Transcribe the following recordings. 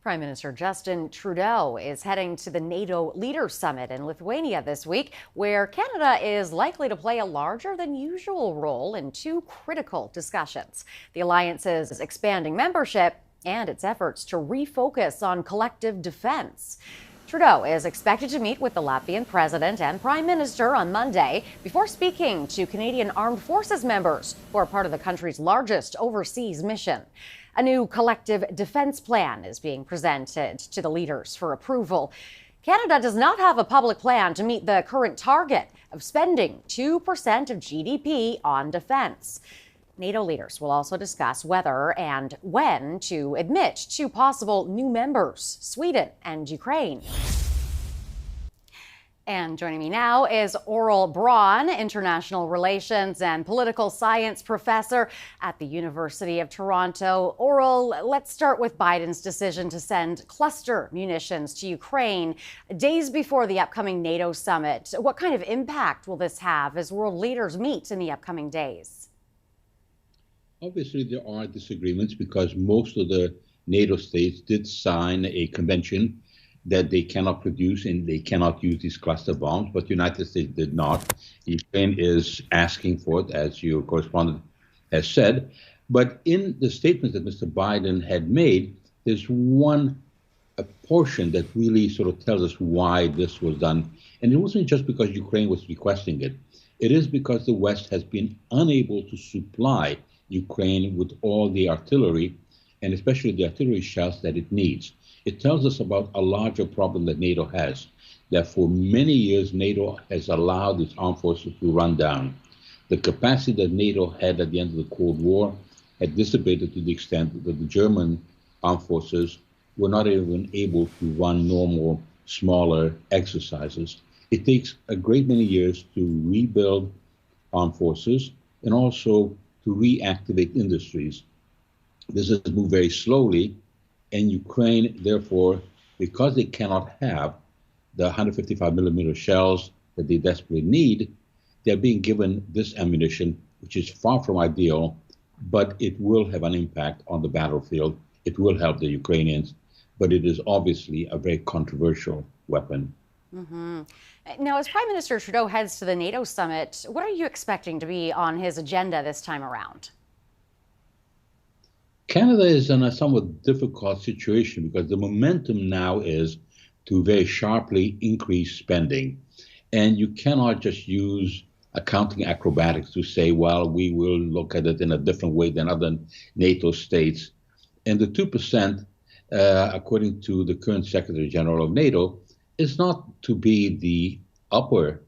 Prime Minister Justin Trudeau is heading to the NATO Leaders Summit in Lithuania this week, where Canada is likely to play a larger than usual role in two critical discussions: the alliance's expanding membership and its efforts to refocus on collective defense. Trudeau is expected to meet with the Latvian president and prime minister on Monday before speaking to Canadian Armed Forces members who are part of the country's largest overseas mission. A new collective defense plan is being presented to the leaders for approval. Canada does not have a public plan to meet the current target of spending 2% of GDP on defense. NATO leaders will also discuss whether and when to admit two possible new members, Sweden and Ukraine. And joining me now is Aurel Braun, international relations and political science professor at the University of Toronto. Aurel, let's start with Biden's decision to send cluster munitions to Ukraine days before the upcoming NATO summit. What kind of impact will this have as world leaders meet in the upcoming days? Obviously, there are disagreements because most of the NATO states did sign a convention that they cannot produce and they cannot use these cluster bombs, but the United States did not. Ukraine is asking for it, as your correspondent has said. But in the statement that Mr. Biden had made, there's a portion that really sort of tells us why this was done. And it wasn't just because Ukraine was requesting it. It is because the West has been unable to supply Ukraine with all the artillery, and especially the artillery shells that it needs. It tells us about a larger problem that NATO has, that for many years NATO has allowed its armed forces to run down. The capacity that NATO had at the end of the Cold War had dissipated to the extent that the German armed forces were not even able to run normal, smaller exercises. It takes a great many years to rebuild armed forces and also to reactivate industries. This has moved very slowly, and Ukraine, therefore, because they cannot have the 155 millimeter shells that they desperately need, they're being given this ammunition, which is far from ideal, but it will have an impact on the battlefield. It will help the Ukrainians, but it is obviously a very controversial weapon. Mm-hmm. Now, as Prime Minister Trudeau heads to the NATO summit, what are you expecting to be on his agenda this time around? Canada is in a somewhat difficult situation because the momentum now is to very sharply increase spending. And you cannot just use accounting acrobatics to say, well, we will look at it in a different way than other NATO states. And the 2%, according to the current Secretary General of NATO, is not to be the upper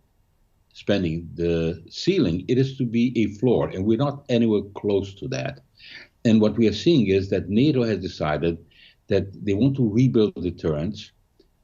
spending, the ceiling. It is to be a floor, and we're not anywhere close to that. And what we are seeing is that NATO has decided that they want to rebuild deterrence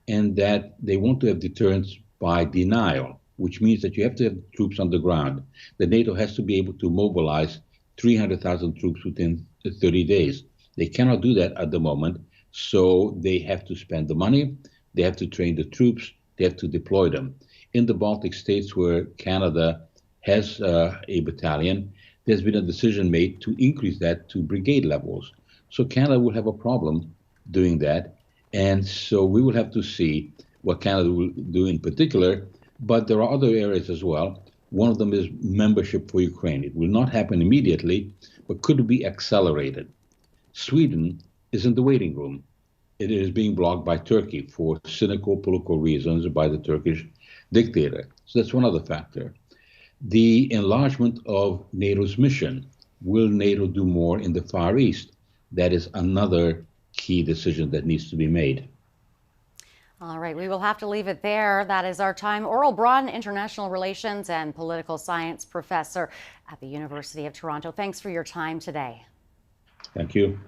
and that they want to have deterrence by denial, which means that you have to have troops on the ground. That NATO has to be able to mobilize 300,000 troops within 30 days. They cannot do that at the moment, so they have to spend the money, they have to train the troops, they have to deploy them. In the Baltic states where Canada has a battalion, there's been a decision made to increase that to brigade levels. So Canada will have a problem doing that. And so we will have to see what Canada will do in particular. But there are other areas as well. One of them is membership for Ukraine. It will not happen immediately, but could be accelerated. Sweden is in the waiting room. It is being blocked by Turkey for cynical political reasons by the Turkish dictator. So that's one other factor. The enlargement of NATO's mission. Will NATO do more in the Far East? That is another key decision that needs to be made. All right, we will have to leave it there. That is our time. Aurel Braun, international relations and political science professor at the University of Toronto. Thanks for your time today. Thank you.